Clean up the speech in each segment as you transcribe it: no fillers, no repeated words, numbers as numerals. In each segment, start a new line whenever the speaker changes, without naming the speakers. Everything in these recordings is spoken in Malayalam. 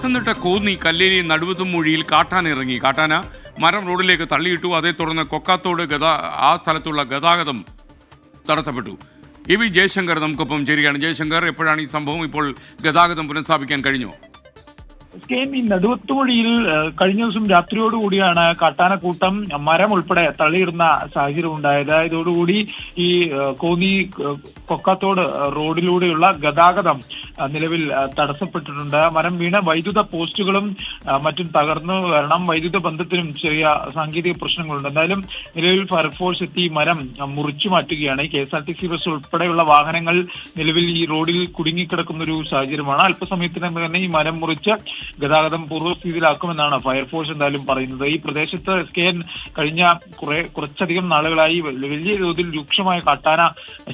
പത്തനംതിട്ട കോന്നി കല്ലേരി നടുവത്തുമൂഴിയിൽ കാട്ടാന ഇറങ്ങി. കാട്ടാന മരം റോഡിലേക്ക് തള്ളിയിട്ടു. അതേ തുടർന്ന് കൊക്കാത്തോട് ആ സ്ഥലത്തുള്ള ഗതാഗതം തടസ്സപ്പെട്ടു. വി ജയശങ്കർ നമുക്കൊപ്പം ചേരുകയാണ്. ജയശങ്കർ, എപ്പോഴാണ് ഈ സംഭവം? ഇപ്പോൾ ഗതാഗതം പുനഃസ്ഥാപിക്കാൻ കഴിഞ്ഞോ?
ഈ നടുവത്തുമൊഴിയിൽ കഴിഞ്ഞ ദിവസം രാത്രിയോടുകൂടിയാണ് കാട്ടാനക്കൂട്ടം മരം ഉൾപ്പെടെ തള്ളിയിടുന്ന സാഹചര്യം ഉണ്ടായത്. ഇതോടുകൂടി ഈ കോന്നി കൊക്കാത്തോട് റോഡിലൂടെയുള്ള ഗതാഗതം നിലവിൽ തടസ്സപ്പെട്ടിട്ടുണ്ട്. മരം വീണ വൈദ്യുത പോസ്റ്റുകളും മറ്റും തകർന്നു വരണം. വൈദ്യുത ബന്ധത്തിനും ചെറിയ സാങ്കേതിക പ്രശ്നങ്ങളുണ്ട്. എന്തായാലും നിലവിൽ ഫയർഫോഴ്സ് എത്തി മരം മുറിച്ചു മാറ്റുകയാണ്. KSRTC ബസ് ഉൾപ്പെടെയുള്ള വാഹനങ്ങൾ നിലവിൽ ഈ റോഡിൽ കുടുങ്ങിക്കിടക്കുന്ന ഒരു സാഹചര്യമാണ്. അല്പസമയത്തിനകം തന്നെ ഈ മരം മുറിച്ച് ഗതാഗതം പൂർവ്വസ്ഥിതിയിലാക്കുമെന്നാണ് ഫയർഫോഴ്സ് എന്തായാലും പറയുന്നത്. ഈ പ്രദേശത്ത് SKN കഴിഞ്ഞ കുറച്ചധികം നാളുകളായി വലിയ തോതിൽ രൂക്ഷമായ കാട്ടാന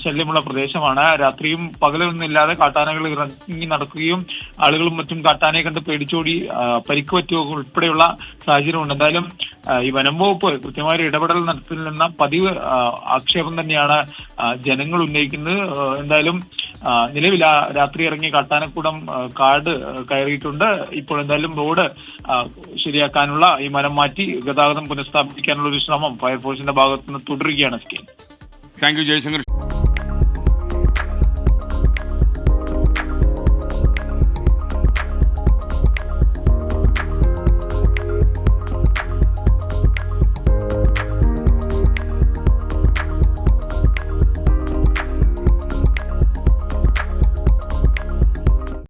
ശല്യമുള്ള പ്രദേശമാണ്. രാത്രിയും പകലൊന്നുമില്ലാതെ കാട്ടാനകൾ ഇറങ്ങി നടക്കുകയും ആളുകളും മറ്റും കാട്ടാനയെ കണ്ട് പേടിച്ചോടി പരിക്ക് പറ്റുക ഉൾപ്പെടെയുള്ള സാഹചര്യമുണ്ട്. എന്തായാലും ഈ വനം വകുപ്പ് കൃത്യമായ ഇടപെടൽ നടത്തുന്നില്ലെന്ന പതിവ് ആക്ഷേപം തന്നെയാണ് ജനങ്ങൾ ഉന്നയിക്കുന്നത്. എന്തായാലും നിലവിൽ രാത്രി ഇറങ്ങിയ കാട്ടാനക്കൂടം കാട് കയറിയിട്ടുണ്ട്. ഇപ്പോൾ എന്തായാലും റോഡ് ശരിയാക്കാനുള്ള ഈ മരം മാറ്റി ഗതാഗതം പുനഃസ്ഥാപിക്കാനുള്ള ഒരു ശ്രമം ഫയർഫോഴ്സിന്റെ ഭാഗത്തുനിന്ന് തുടരുകയാണ്.
Thank you Jaishankar.